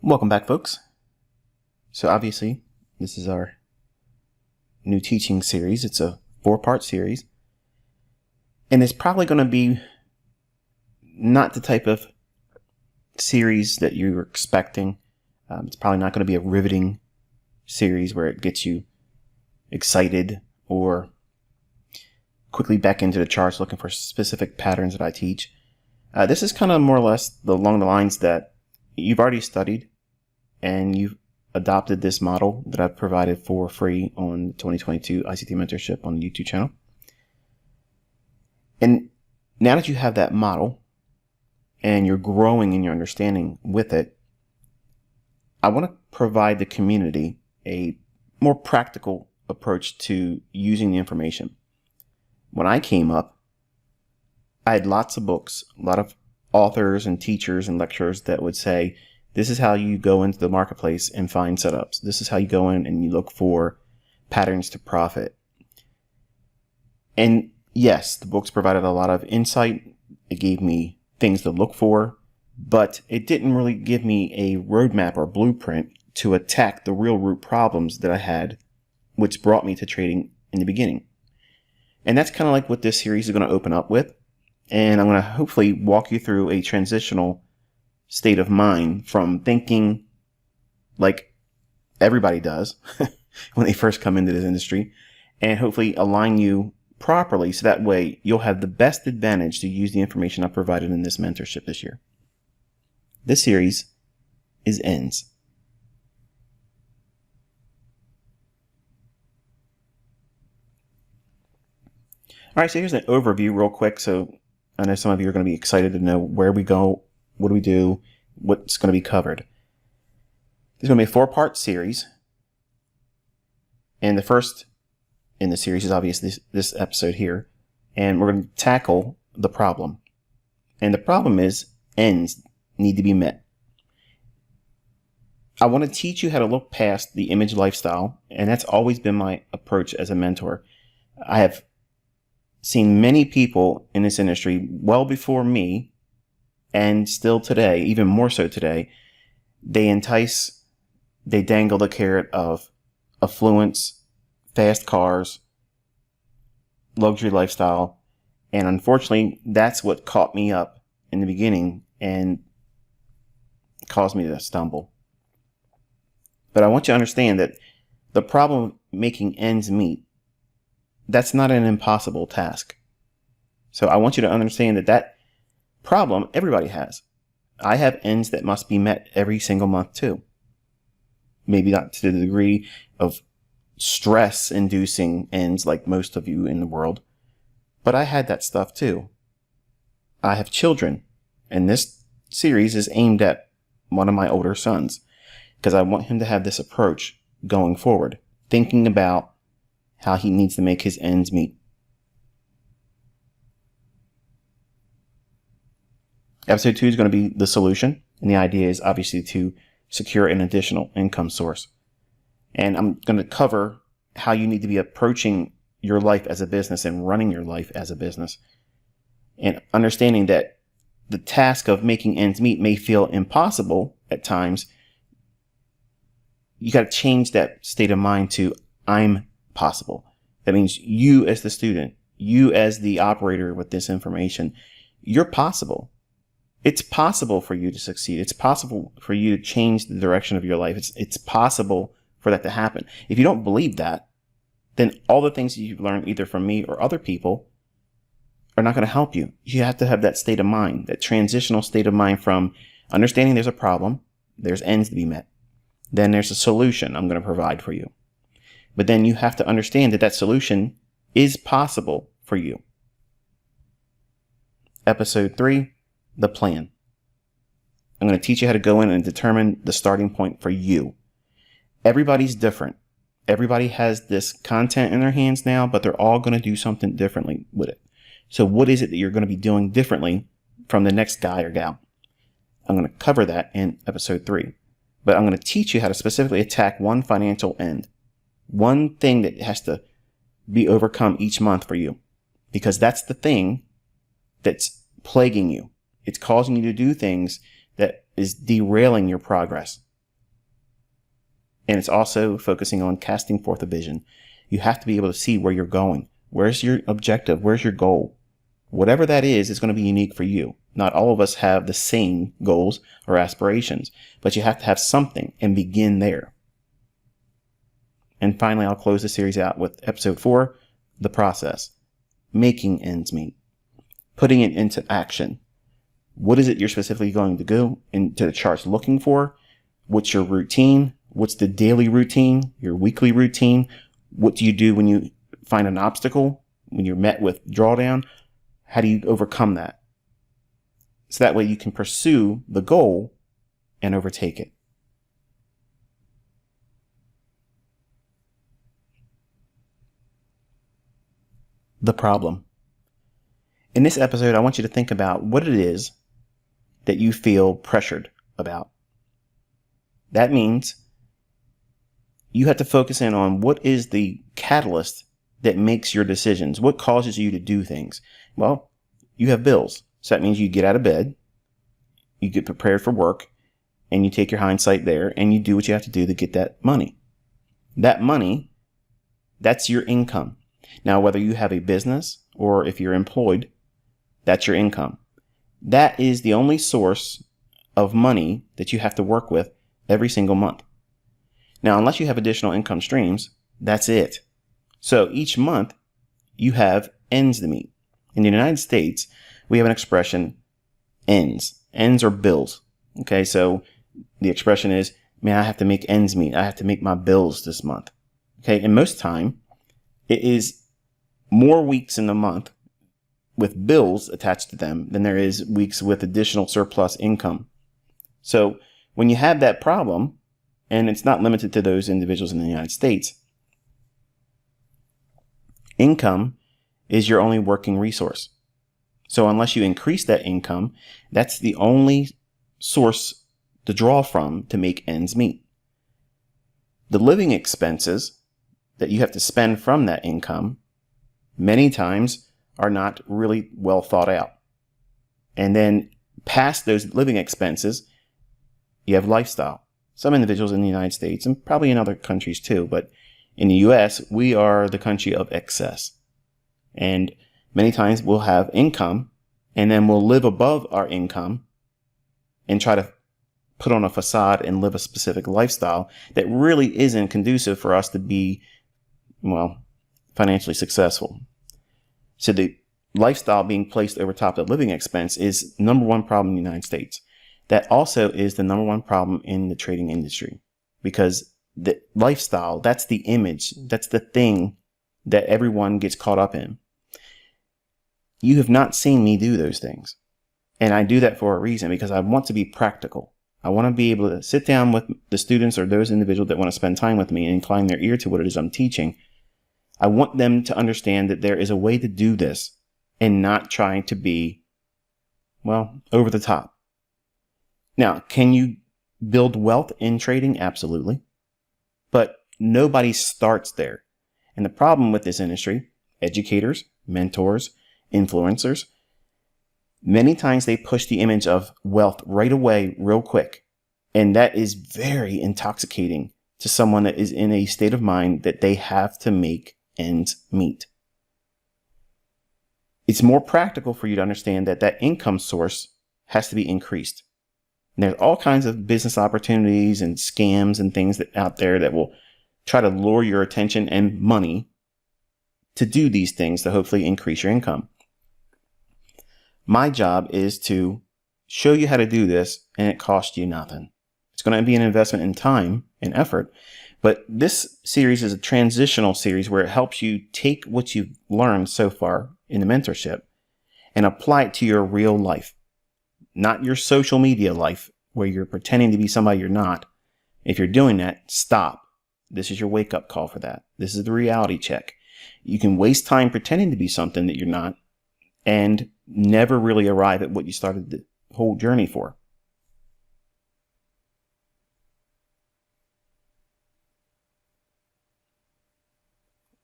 Welcome back, folks. So obviously, this is our new teaching series. It's a 4-part series. And it's probably going to be not the type of series that you're expecting. It's probably not going to be a riveting series where it gets you excited or quickly back into the charts looking for specific patterns that I teach. This is kind of more or less along the lines that you've already studied and you've adopted this model that I've provided for free on 2022 ICT Mentorship on the YouTube channel. And now that you have that model and you're growing in your understanding with it, I want to provide the community a more practical approach to using the information. When I came up, I had lots of books, a lot of authors and teachers and lecturers that would say, this is how you go into the marketplace and find setups. This is how you go in and you look for patterns to profit. And yes, the books provided a lot of insight. It gave me things to look for, but it didn't really give me a roadmap or blueprint to attack the real root problems that I had, which brought me to trading in the beginning. And that's kind of like what this series is going to open up with. And I'm going to hopefully walk you through a transitional state of mind from thinking like everybody does when they first come into this industry, and hopefully align you properly so that way you'll have the best advantage to use the information I provided in this mentorship this year. This series is ends. All right, so here's an overview real quick. So I know some of you are going to be excited to know where we go, what do we do, what's going to be covered. There's going to be a 4-part series. And the first in the series is obviously this episode here. And we're going to tackle the problem. And the problem is ends need to be met. I want to teach you how to look past the image lifestyle. And that's always been my approach as a mentor. I have seen many people in this industry well before me, and still today, even more so today, they dangle the carrot of affluence, fast cars, luxury lifestyle. And unfortunately, that's what caught me up in the beginning and caused me to stumble. But I want you to understand that the problem of making ends meet, that's not an impossible task. So I want you to understand that problem everybody has. I have ends that must be met every single month too. Maybe not to the degree of stress-inducing ends like most of you in the world, but I had that stuff too. I have children, and this series is aimed at one of my older sons because I want him to have this approach going forward, thinking about how he needs to make his ends meet. Episode 2 is going to be the solution. And the idea is obviously to secure an additional income source. And I'm going to cover how you need to be approaching your life as a business and running your life as a business. And understanding that the task of making ends meet may feel impossible at times. You got to change that state of mind to I'm possible. That means you as the student, you as the operator with this information, you're possible. It's possible for you to succeed. It's possible for you to change the direction of your life. It's possible for that to happen. If you don't believe that, then all the things that you've learned either from me or other people are not going to help you. You have to have that state of mind, that transitional state of mind from understanding there's a problem, there's ends to be met. Then there's a solution I'm going to provide for you. But then you have to understand that solution is possible for you. Episode 3, the plan. I'm going to teach you how to go in and determine the starting point for you. Everybody's different. Everybody has this content in their hands now, but they're all going to do something differently with it. So what is it that you're going to be doing differently from the next guy or gal? I'm going to cover that in episode 3. But I'm going to teach you how to specifically attack one financial end. One thing that has to be overcome each month for you. Because that's the thing that's plaguing you. It's causing you to do things that is derailing your progress. And it's also focusing on casting forth a vision. You have to be able to see where you're going. Where's your objective? Where's your goal? Whatever that is going to be unique for you. Not all of us have the same goals or aspirations, but you have to have something and begin there. And finally, I'll close the series out with episode 4, the process. Making ends meet. Putting it into action. What is it you're specifically going to go into the charts looking for? What's your routine? What's the daily routine? Your weekly routine? What do you do when you find an obstacle? When you're met with drawdown? How do you overcome that? So that way you can pursue the goal and overtake it. The problem. In this episode, I want you to think about what it is that you feel pressured about. That means you have to focus in on what is the catalyst that makes your decisions. What causes you to do things? Well, you have bills. So that means you get out of bed, you get prepared for work, and you take your hindsight there and you do what you have to do to get that money. That money, that's your income. Now, whether you have a business or if you're employed, that's your income. That is the only source of money that you have to work with every single month. Now, unless you have additional income streams, that's it. So each month you have ends to meet. In the United States, we have an expression, ends. Ends are bills. Okay, so the expression is, man, I have to make ends meet. I have to make my bills this month. Okay, and most time it is more weeks in the month with bills attached to them than there is weeks with additional surplus income. So when you have that problem, and it's not limited to those individuals in the United States, income is your only working resource. So unless you increase that income, that's the only source to draw from to make ends meet. The living expenses that you have to spend from that income many times are not really well thought out. And then past those living expenses, you have lifestyle. Some individuals in the United States, and probably in other countries too, but in the US, we are the country of excess. And many times we'll have income and then we'll live above our income and try to put on a facade and live a specific lifestyle that really isn't conducive for us to be, well, financially successful. So the lifestyle being placed over top of the living expense is number one problem in the United States. That also is the number one problem in the trading industry, because the lifestyle, that's the image, that's the thing that everyone gets caught up in. You have not seen me do those things. And I do that for a reason, because I want to be practical. I want to be able to sit down with the students or those individuals that want to spend time with me and incline their ear to what it is I'm teaching. I want them to understand that there is a way to do this and not trying to be, well, over the top. Now, can you build wealth in trading? Absolutely. But nobody starts there. And the problem with this industry, educators, mentors, influencers, many times they push the image of wealth right away, real quick. And that is very intoxicating to someone that is in a state of mind that they have to make ends meet. It's more practical for you to understand that that income source has to be increased. And there's all kinds of business opportunities and scams and things that out there that will try to lure your attention and money to do these things to hopefully increase your income. My job is to show you how to do this, and it costs you nothing. It's going to be an investment in time and effort, but this series is a transitional series where it helps you take what you've learned so far in the mentorship and apply it to your real life. Not your social media life where you're pretending to be somebody you're not. If you're doing that, stop. This is your wake-up call for that. This is the reality check. You can waste time pretending to be something that you're not and never really arrive at what you started the whole journey for.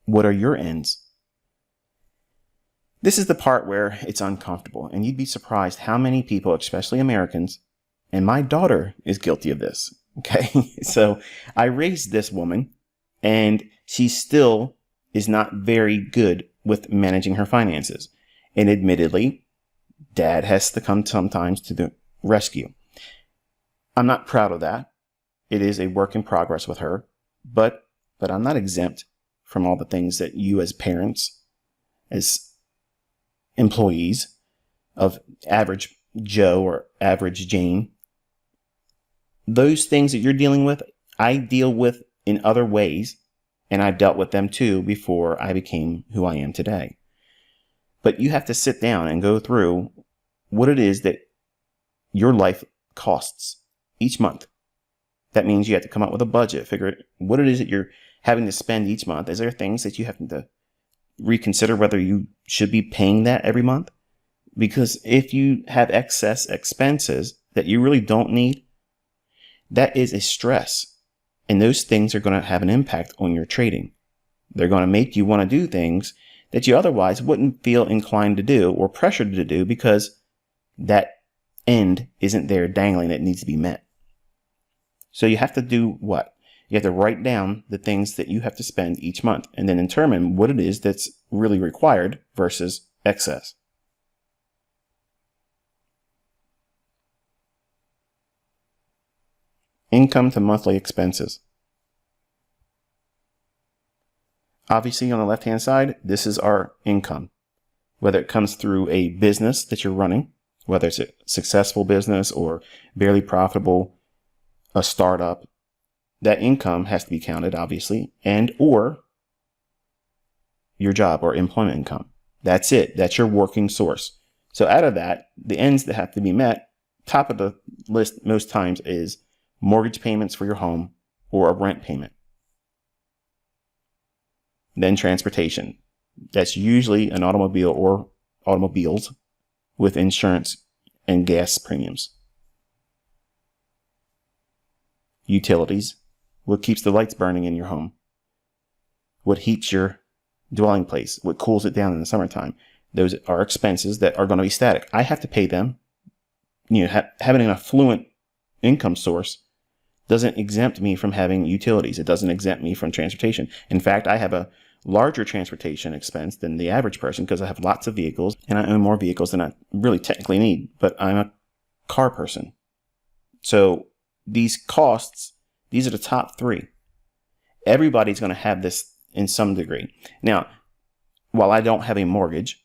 What are your ends? This is the part where it's uncomfortable, and you'd be surprised how many people, especially Americans, and my daughter is guilty of this. Okay. So I raised this woman and she still is not very good with managing her finances. And admittedly, dad has to come sometimes to the rescue. I'm not proud of that. It is a work in progress with her, but I'm not exempt from all the things that you as parents, as employees of average Joe or average Jane, those things that you're dealing with, I deal with in other ways, and I've dealt with them too before I became who I am today. But you have to sit down and go through what it is that your life costs each month. That means you have to come up with a budget, figure what it is that you're having to spend each month. Is there things that you have to reconsider whether you should be paying that every month? Because if you have excess expenses that you really don't need, that is a stress. And those things are going to have an impact on your trading. They're going to make you want to do things that you otherwise wouldn't feel inclined to do or pressured to do because that end isn't there dangling that needs to be met. So you have to do what? You have to write down the things that you have to spend each month and then determine what it is that's really required versus excess. Income to monthly expenses. Obviously, on the left-hand side, this is our income. Whether it comes through a business that you're running, whether it's a successful business or barely profitable, a startup, that income has to be counted, obviously, and or your job or employment income. That's it. That's your working source. So out of that, the ends that have to be met, top of the list most times is mortgage payments for your home or a rent payment. Then transportation. That's usually an automobile or automobiles with insurance and gas premiums. Utilities. What keeps the lights burning in your home? What heats your dwelling place? What cools it down in the summertime? Those are expenses that are going to be static. I have to pay them. Having an affluent income source doesn't exempt me from having utilities. It doesn't exempt me from transportation. In fact, I have a larger transportation expense than the average person because I have lots of vehicles and I own more vehicles than I really technically need, but I'm a car person. So these costs, these are the top three. Everybody's going to have this in some degree. Now, while I don't have a mortgage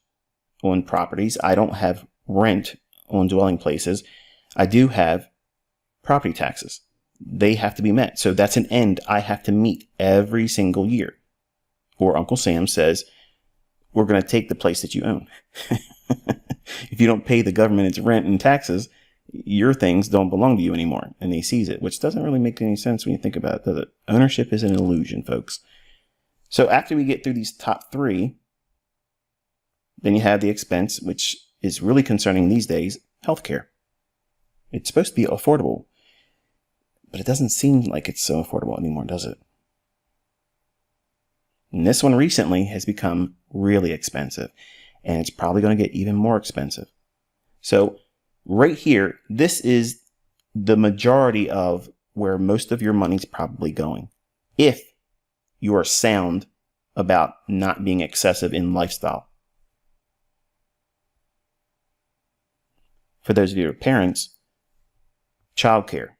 on properties, I don't have rent on dwelling places, I do have property taxes. They have to be met. So that's an end I have to meet every single year. Or Uncle Sam says, we're going to take the place that you own. If you don't pay the government its rent and taxes, your things don't belong to you anymore. And they seize it, which doesn't really make any sense when you think about it, does it? Ownership is an illusion, folks. So after we get through these top three, then you have the expense, which is really concerning these days, healthcare. It's supposed to be affordable, but it doesn't seem like it's so affordable anymore, does it? And this one recently has become really expensive, and it's probably going to get even more expensive. So right here, this is the majority of where most of your money's probably going. If you are sound about not being excessive in lifestyle. For those of you who are parents, childcare,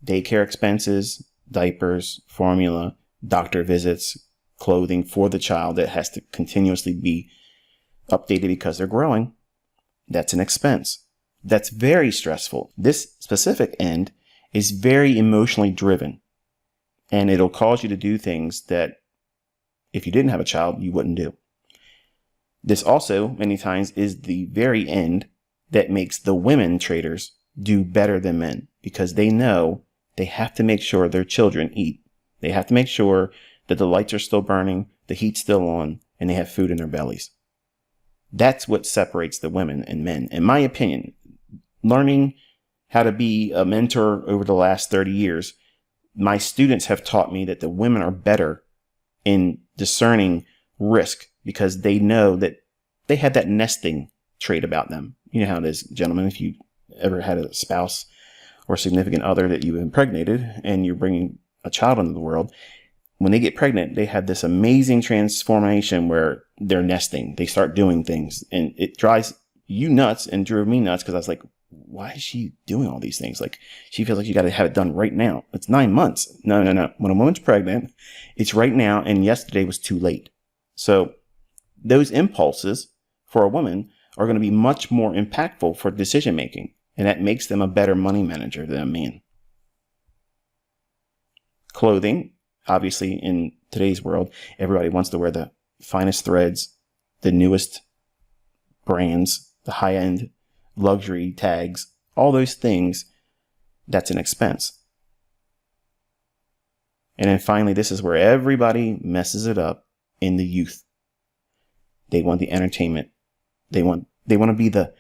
daycare expenses, diapers, formula, doctor visits, clothing for the child that has to continuously be updated because they're growing, that's an expense. That's very stressful. This specific end is very emotionally driven, and it'll cause you to do things that if you didn't have a child, you wouldn't do. This also, many times, is the very end that makes the women traders do better than men because they know they have to make sure their children eat. They have to make sure that the lights are still burning, the heat's still on, and they have food in their bellies. That's what separates the women and men. In my opinion, learning how to be a mentor over the last 30 years, my students have taught me that the women are better in discerning risk because they know that they have that nesting trait about them. You know how it is, gentlemen, if you ever had a spouse or significant other that you've impregnated and you're bringing a child into the world, when they get pregnant, they have this amazing transformation where they're nesting. They start doing things, and it drives you nuts and drove me nuts because I was like, why is she doing all these things? Like, she feels like you got to have it done right now. It's 9 months. No. When a woman's pregnant, it's right now, and yesterday was too late. So those impulses for a woman are going to be much more impactful for decision making, and that makes them a better money manager than a man. Clothing, obviously, in today's world, everybody wants to wear the finest threads, the newest brands, the high-end luxury tags, all those things. That's an expense. And then finally, this is where everybody messes it up in the youth. They want the entertainment. They want to be the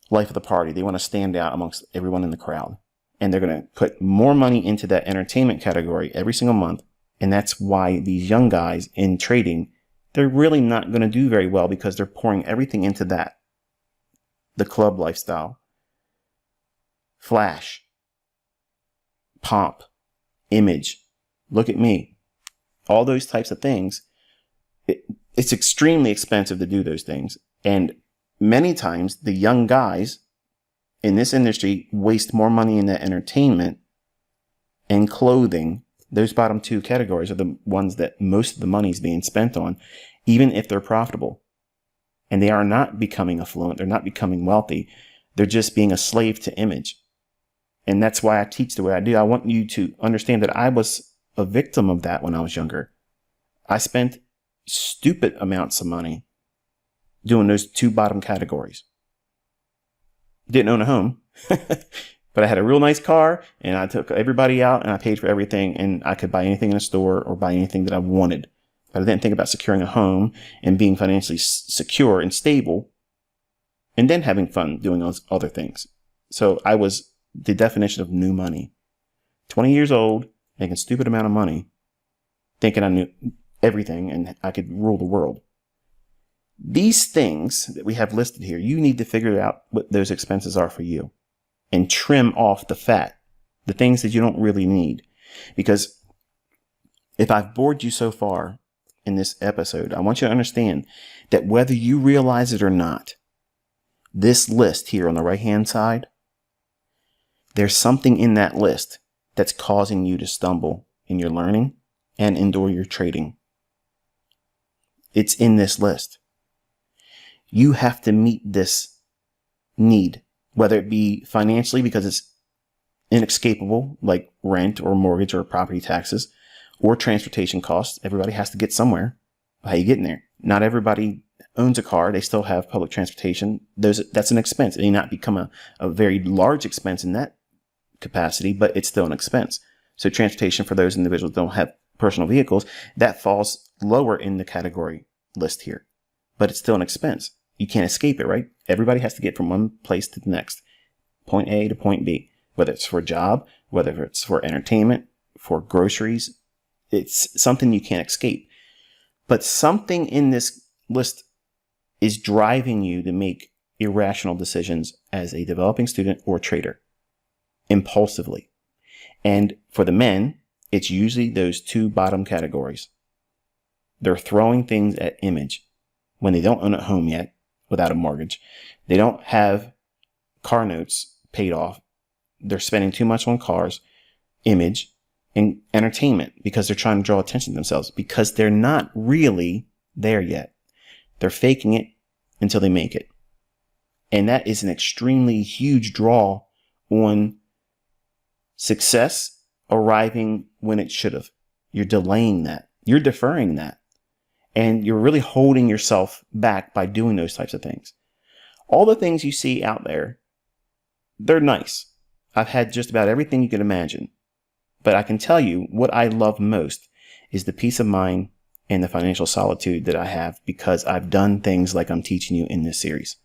life of the party. They want to stand out amongst everyone in the crowd. And they're going to put more money into that entertainment category every single month. And that's why these young guys in trading, they're really not going to do very well, because they're pouring everything into that. The club lifestyle, flash, pomp, image, look at me, all those types of things. It's extremely expensive to do those things. And many times the young guys in this industry waste more money in that entertainment and clothing. Those bottom two categories are the ones that most of the money is being spent on, even if they're profitable. And they are not becoming affluent. They're not becoming wealthy. They're just being a slave to image. And that's why I teach the way I do. I want you to understand that I was a victim of that when I was younger. I spent stupid amounts of money doing those two bottom categories. Didn't own a home, but I had a real nice car, and I took everybody out and I paid for everything, and I could buy anything in a store or buy anything that I wanted. But I didn't think about securing a home and being financially secure and stable, and then having fun doing those other things. So I was the definition of new money. 20 years old, making a stupid amount of money, thinking I knew everything and I could rule the world. These things that we have listed here, you need to figure out what those expenses are for you and trim off the fat, the things that you don't really need. Because if I've bored you so far in this episode, I want you to understand that whether you realize it or not, this list here on the right-hand side, there's something in that list that's causing you to stumble in your learning and in your trading. It's in this list. You have to meet this need, whether it be financially because it's inescapable, like rent or mortgage or property taxes, or transportation costs. Everybody has to get somewhere. How you getting there? Not everybody owns a car. They still have public transportation. That's an expense. It may not become a very large expense in that capacity, but it's still an expense. So transportation for those individuals that don't have personal vehicles, that falls lower in the category list here, but it's still an expense. You can't escape it, right? Everybody has to get from one place to the next, point A to point B, whether it's for a job, whether it's for entertainment, for groceries. It's something you can't escape. But something in this list is driving you to make irrational decisions as a developing student or trader, impulsively. And for the men, it's usually those two bottom categories. They're throwing things at image when they don't own a home yet without a mortgage. They don't have car notes paid off. They're spending too much on cars, image, and entertainment because they're trying to draw attention to themselves, because they're not really there yet. They're faking it until they make it. And that is an extremely huge draw on success arriving when it should have. You're delaying that. You're deferring that. And you're really holding yourself back by doing those types of things. All the things you see out there, they're nice. I've had just about everything you can imagine. But I can tell you what I love most is the peace of mind and the financial solitude that I have because I've done things like I'm teaching you in this series.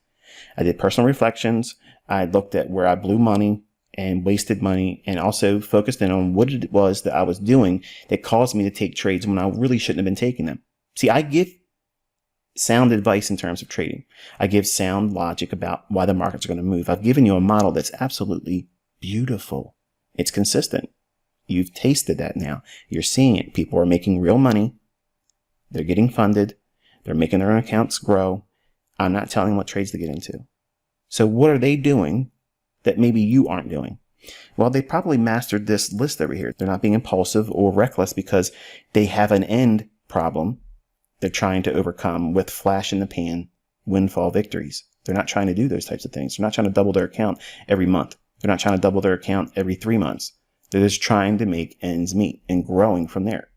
I did personal reflections. I looked at where I blew money and wasted money, and also focused in on what it was that I was doing that caused me to take trades when I really shouldn't have been taking them. See, I give sound advice in terms of trading. I give sound logic about why the markets are going to move. I've given you a model that's absolutely beautiful. It's consistent. You've tasted that now. You're seeing it. People are making real money. They're getting funded. They're making their own accounts grow. I'm not telling what trades to get into. So what are they doing that maybe you aren't doing? Well, they probably mastered this list over here. They're not being impulsive or reckless because they have an end problem they're trying to overcome with flash in the pan windfall victories. They're not trying to do those types of things. They're not trying to double their account every month. They're not trying to double their account every 3 months. They're just trying to make ends meet and growing from there.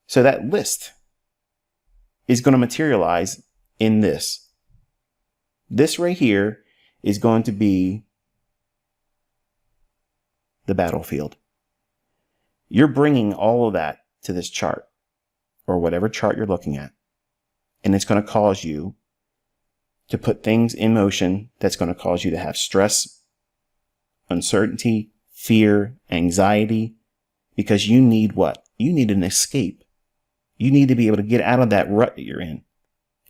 So that list is going to materialize in this. This right here is going to be the battlefield. You're bringing all of that to this chart or whatever chart you're looking at. And it's going to cause you to put things in motion that's going to cause you to have stress, uncertainty, fear, anxiety, because you need what? You need an escape. You need to be able to get out of that rut that you're in.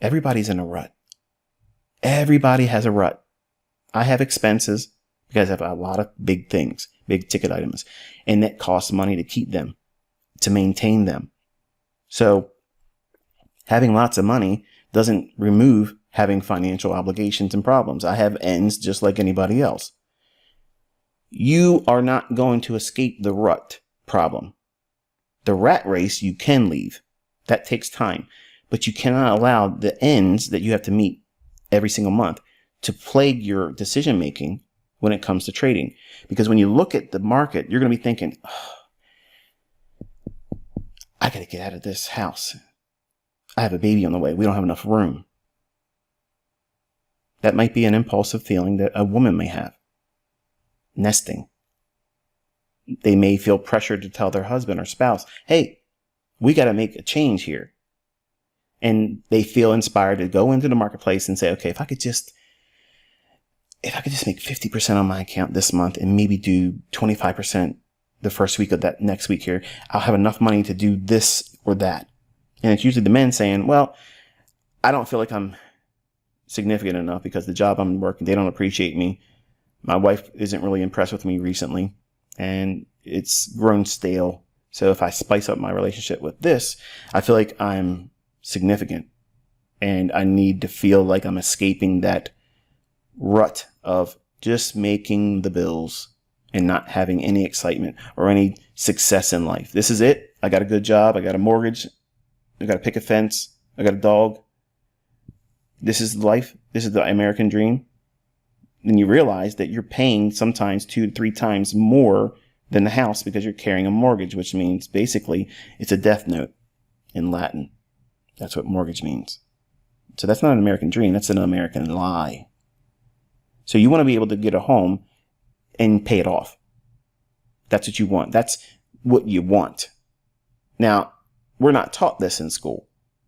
Everybody's in a rut. Everybody has a rut. I have expenses because I have a lot of big things, big ticket items, and that costs money to keep them, to maintain them. So having lots of money doesn't remove having financial obligations and problems. I have ends just like anybody else. You are not going to escape the rut problem. The rat race you can leave. That takes time. But you cannot allow the ends that you have to meet every single month to plague your decision making when it comes to trading. Because when you look at the market, you're going to be thinking, oh, I got to get out of this house. I have a baby on the way. We don't have enough room. That might be an impulsive feeling that a woman may have. Nesting. They may feel pressured to tell their husband or spouse, hey, we got to make a change here. And they feel inspired to go into the marketplace and say, okay, if I could just make 50% on my account this month and maybe do 25% the first week of that next week here, I'll have enough money to do this or that. And it's usually the men saying, well, I don't feel like I'm significant enough because the job I'm working, they don't appreciate me. My wife isn't really impressed with me recently and it's grown stale. So if I spice up my relationship with this, I feel like I'm significant and I need to feel like I'm escaping that rut of just making the bills and not having any excitement or any success in life. This is it. I got a good job. I got a mortgage. I got a picket fence. I got a dog. This is life. This is the American dream. Then you realize that you're paying sometimes 2 to 3 times more than the house because you're carrying a mortgage, which means basically it's a death note in Latin. That's what mortgage means. So that's not an American dream. That's an American lie. So you want to be able to get a home and pay it off. That's what you want. That's what you want. Now, we're not taught this in school.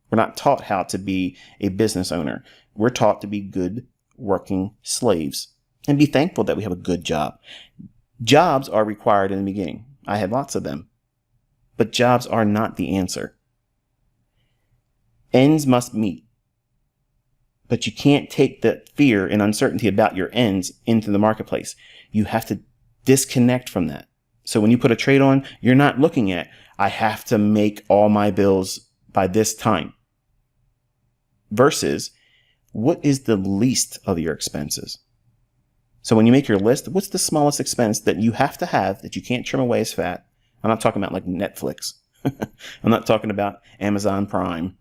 We're not taught how to be a business owner. We're taught to be good working slaves and be thankful that we have a good job. Jobs are required in the beginning. I had lots of them, but jobs are not the answer. Ends must meet, but you can't take the fear and uncertainty about your ends into the marketplace. You have to disconnect from that. So when you put a trade on, you're not looking at, I have to make all my bills by this time. Versus, what is the least of your expenses? So when you make your list, what's the smallest expense that you have to have that you can't trim away as fat? I'm not talking about like Netflix. I'm not talking about Amazon Prime.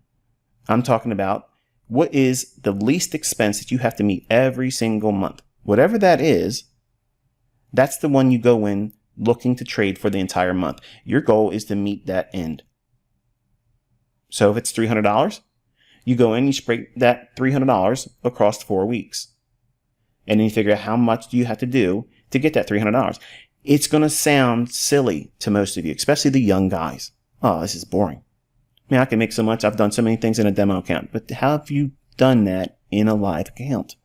I'm talking about what is the least expense that you have to meet every single month. Whatever that is, that's the one you go in looking to trade for the entire month. Your goal is to meet that end. So if it's $300, you go in, you spread that $300 across 4 weeks. And then you figure out how much do you have to do to get that $300. It's going to sound silly to most of you, especially the young guys. Oh, this is boring. I mean, I can make so much. I've done so many things in a demo account. But how have you done that in a live account?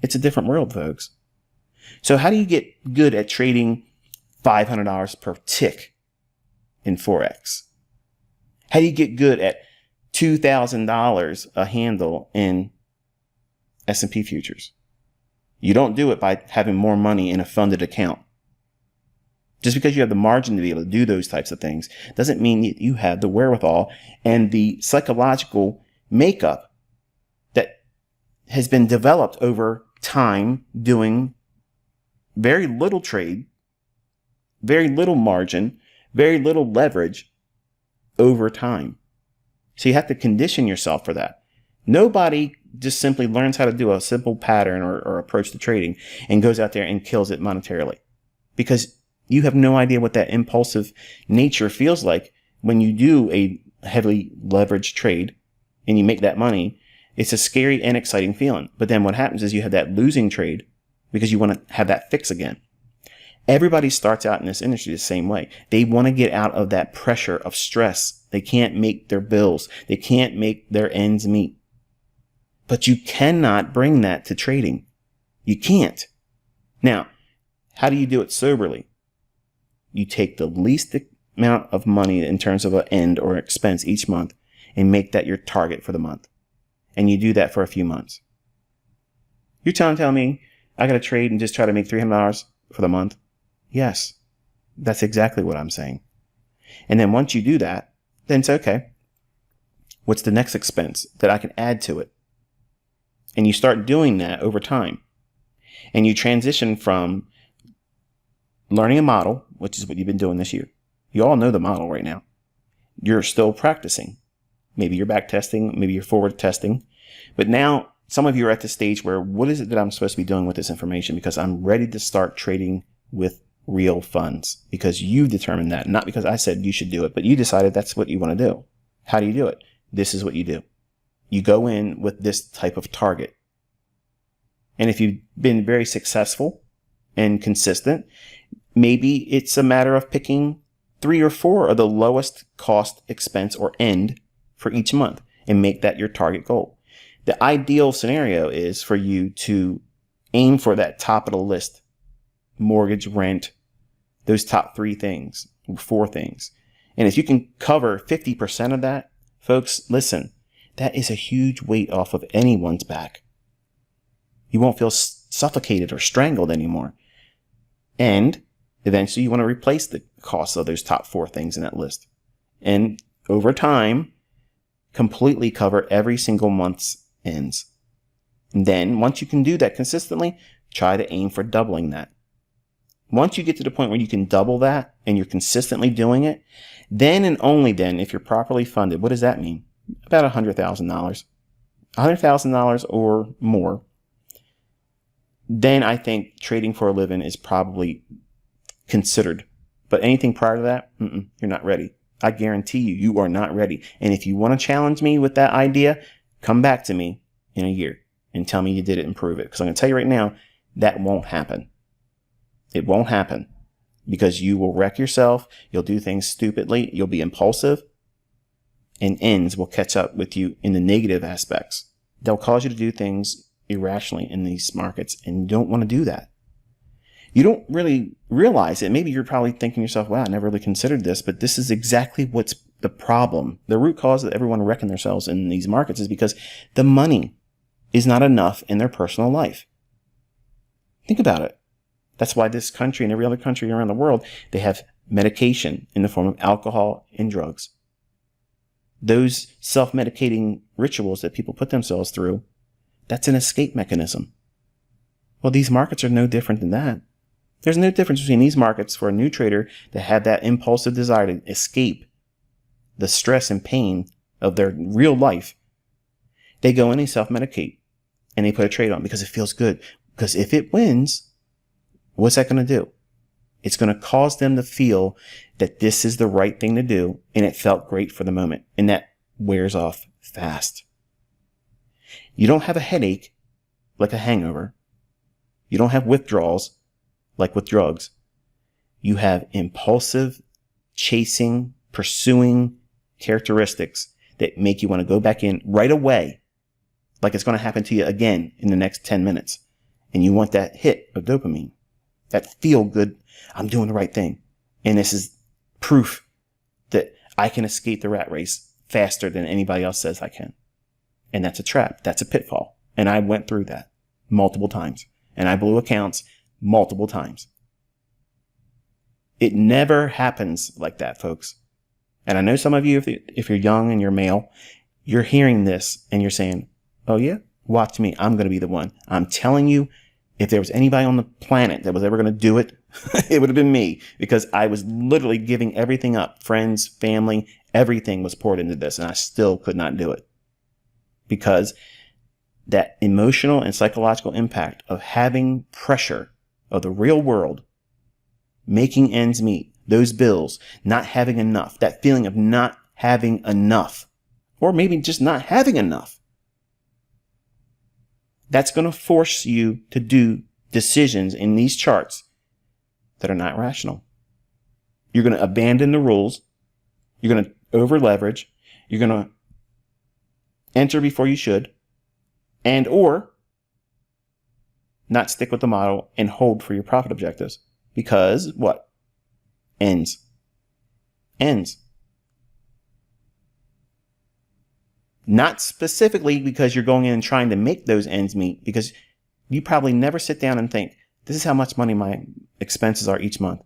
It's a different world, folks. So how do you get good at trading $500 per tick in Forex? How do you get good at $2,000 a handle in S&P futures? You don't do it by having more money in a funded account. Just because you have the margin to be able to do those types of things doesn't mean you have the wherewithal and the psychological makeup that has been developed over time doing very little trade, very little margin, very little leverage over time. So you have to condition yourself for that. Nobody just simply learns how to do a simple pattern or approach to trading and goes out there and kills it monetarily, because you have no idea what that impulsive nature feels like when you do a heavily leveraged trade and you make that money. It's a scary and exciting feeling. But then what happens is you have that losing trade because you want to have that fix again. Everybody starts out in this industry the same way. They want to get out of that pressure of stress. They can't make their bills. They can't make their ends meet. But you cannot bring that to trading. You can't. Now, how do you do it soberly? You take the least amount of money in terms of an end or expense each month and make that your target for the month. And you do that for a few months. You're telling me I got to trade and just try to make $300 for the month? Yes, that's exactly what I'm saying. And then once you do that, then it's okay. What's the next expense that I can add to it? And you start doing that over time. And you transition from learning a model, which is what you've been doing this year. You all know the model right now. You're still practicing. Maybe you're back testing, maybe you're forward testing. But now some of you are at the stage where, what is it that I'm supposed to be doing with this information? Because I'm ready to start trading with real funds, because you determined that, not because I said you should do it, but you decided that's what you want to do. How do you do it? This is what you do. You go in with this type of target. And if you've been very successful and consistent, maybe it's a matter of picking 3 or 4 of the lowest cost, expense, or end for each month and make that your target goal. The ideal scenario is for you to aim for that top of the list: mortgage, rent, those top 3 things, 4 things. And if you can cover 50% of that, folks, listen, that is a huge weight off of anyone's back. You won't feel suffocated or strangled anymore. And eventually you want to replace the cost of those top 4 things in that list. And over time, completely cover every single month's ends. And then once you can do that consistently, try to aim for doubling that. Once you get to the point where you can double that and you're consistently doing it, then and only then, if you're properly funded, what does that mean? About $100,000. $100,000 or more. Then I think trading for a living is probably considered. But anything prior to that, you're not ready. I guarantee you, you are not ready. And if you want to challenge me with that idea, come back to me in a year and tell me you did it and prove it. Because I'm going to tell you right now, that won't happen. It won't happen, because you will wreck yourself. You'll do things stupidly. You'll be impulsive, and ends will catch up with you in the negative aspects. They'll cause you to do things irrationally in these markets, and you don't want to do that. You don't really realize it. Maybe you're probably thinking to yourself, wow, I never really considered this, but this is exactly what's the problem. The root cause that everyone wrecking themselves in these markets is because the money is not enough in their personal life. Think about it. That's why this country and every other country around the world, they have medication in the form of alcohol and drugs. Those self-medicating rituals that people put themselves through, that's an escape mechanism. Well, these markets are no different than that. There's no difference between these markets for a new trader that had that impulsive desire to escape the stress and pain of their real life. They go in and self-medicate and they put a trade on because it feels good. Because if it wins, what's that going to do? It's going to cause them to feel that this is the right thing to do, and it felt great for the moment, and that wears off fast. You don't have a headache like a hangover. You don't have withdrawals like with drugs. You have impulsive, chasing, pursuing characteristics that make you want to go back in right away, like it's going to happen to you again in the next 10 minutes. And you want that hit of dopamine. That feel good, I'm doing the right thing. And this is proof that I can escape the rat race faster than anybody else says I can. And that's a trap. That's a pitfall. And I went through that multiple times. and I blew accounts multiple times. It never happens like that, folks. And I know some of you, if you're young and you're male, you're hearing this and you're saying, oh yeah, watch me. I'm going to be the one. I'm telling you, if there was anybody on the planet that was ever going to do it, it would have been me, because I was literally giving everything up. Friends, family, everything was poured into this, and I still could not do it, because that emotional and psychological impact of having pressure of the real world, making ends meet, those bills, not having enough, that feeling of not having enough, or maybe just not having enough. That's going to force you to do decisions in these charts that are not rational. You're going to abandon the rules. You're going to over leverage. You're going to enter before you should, and or not stick with the model and hold for your profit objectives. Because what? Ends. Not specifically because you're going in and trying to make those ends meet, because you probably never sit down and think, this is how much money my expenses are each month.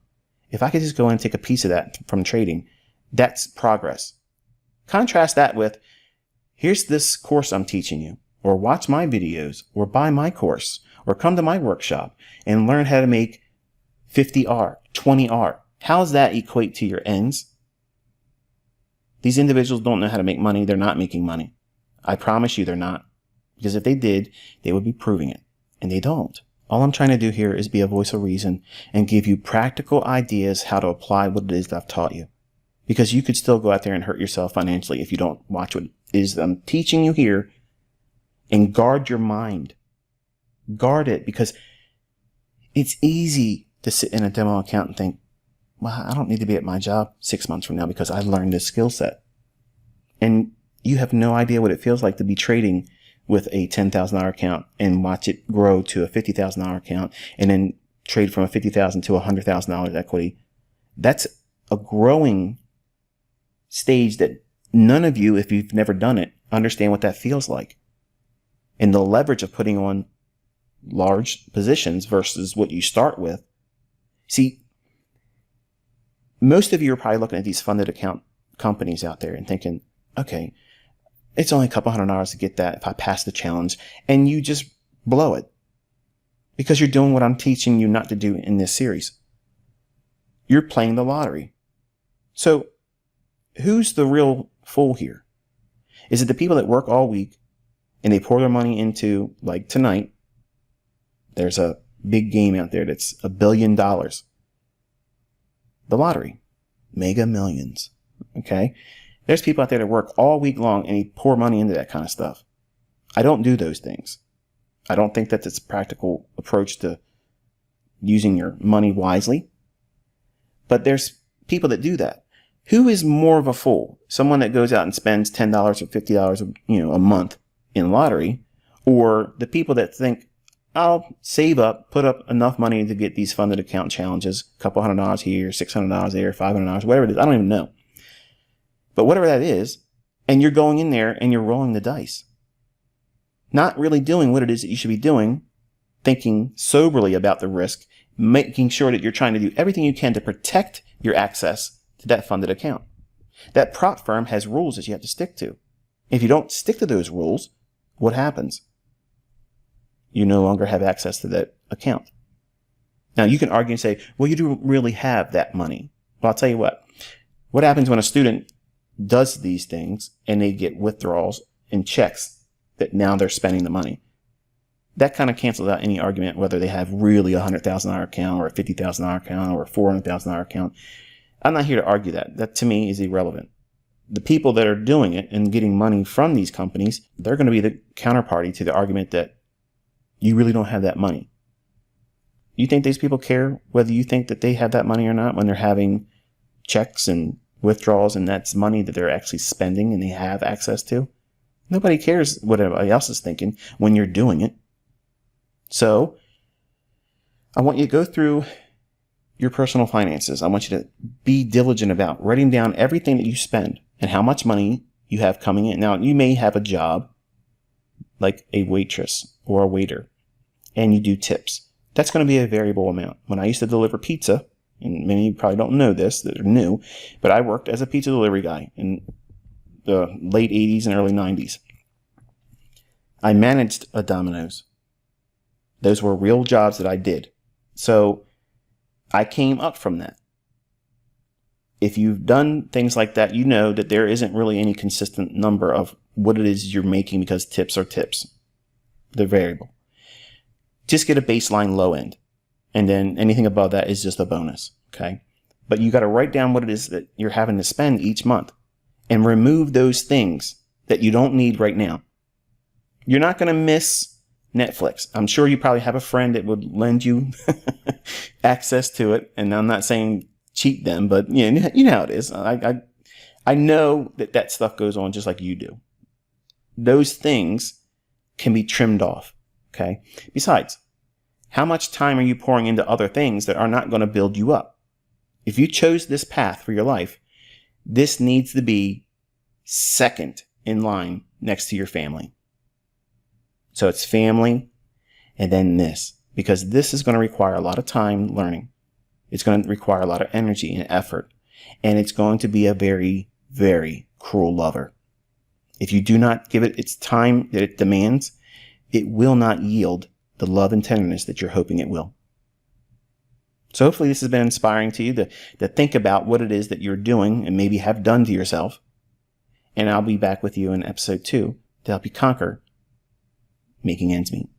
If I could just go in and take a piece of that from trading, that's progress. Contrast that with, here's this course I'm teaching you, or watch my videos, or buy my course, or come to my workshop and learn how to make 50R, 20R. How does that equate to your ends? These individuals don't know how to make money. They're not making money. I promise you they're not. Because if they did, they would be proving it. And they don't. All I'm trying to do here is be a voice of reason and give you practical ideas how to apply what it is that I've taught you. Because you could still go out there and hurt yourself financially if you don't watch what it is that I'm teaching you here. And guard your mind. Guard it, because it's easy to sit in a demo account and think, well, I don't need to be at my job 6 months from now because I learned this skill set. And you have no idea what it feels like to be trading with a $10,000 account and watch it grow to a $50,000 account and then trade from a $50,000 to $100,000 equity. That's a growing stage that none of you, if you've never done it, understand what that feels like. And the leverage of putting on large positions versus what you start with. See, most of you are probably looking at these funded account companies out there and thinking, okay, it's only a couple $100 to get that if I pass the challenge, and you just blow it because you're doing what I'm teaching you not to do in this series. You're playing the lottery. So who's the real fool here? Is it the people that work all week and they pour their money into, like tonight, there's a big game out there that's $1 billion. The lottery. Mega Millions. Okay? There's people out there that work all week long and they pour money into that kind of stuff. I don't do those things. I don't think that it's a practical approach to using your money wisely. But there's people that do that. Who is more of a fool? Someone that goes out and spends $10 or $50 a month in lottery, or the people that think, I'll save up, put up enough money to get these funded account challenges, a couple $100 here, $600 there, $500, whatever it is. I don't even know. But whatever that is, and you're going in there and you're rolling the dice, not really doing what it is that you should be doing, thinking soberly about the risk, making sure that you're trying to do everything you can to protect your access to that funded account. That prop firm has rules that you have to stick to. If you don't stick to those rules, what happens? You no longer have access to that account. Now, you can argue and say, well, you do really have that money. Well, I'll tell you what. What happens when a student does these things and they get withdrawals and checks that now they're spending the money? That kind of cancels out any argument whether they have really a $100,000 account or a $50,000 account or a $400,000 account. I'm not here to argue that. That to me is irrelevant. The people that are doing it and getting money from these companies, they're going to be the counterparty to the argument that you really don't have that money. You think these people care whether you think that they have that money or not when they're having checks and withdrawals and that's money that they're actually spending and they have access to? Nobody cares what everybody else is thinking when you're doing it. So I want you to go through your personal finances. I want you to be diligent about writing down everything that you spend and how much money you have coming in. Now, you may have a job like a waitress or a waiter, and you do tips. That's going to be a variable amount. When I used to deliver pizza, and many of you probably don't know this, that are new, but I worked as a pizza delivery guy in the late 80s and early 90s. I managed a Domino's. Those were real jobs that I did. So I came up from that. If you've done things like that, you know that there isn't really any consistent number of what it is you're making because tips are tips. They're variable. Just get a baseline low end. And then anything above that is just a bonus. Okay. But you got to write down what it is that you're having to spend each month and remove those things that you don't need right now. You're not going to miss Netflix. I'm sure you probably have a friend that would lend you access to it. And I'm not saying cheat them, but you know how it is. I know that stuff goes on just like you do. Those things can be trimmed off. Okay. Besides, how much time are you pouring into other things that are not going to build you up? If you chose this path for your life, this needs to be second in line next to your family. So it's family and then this, because this is going to require a lot of time learning. It's going to require a lot of energy and effort, and it's going to be a very, very cruel lover. If you do not give it its time that it demands, it will not yield the love and tenderness that you're hoping it will. So hopefully this has been inspiring to you to think about what it is that you're doing and maybe have done to yourself. And I'll be back with you in episode 2 to help you conquer making ends meet.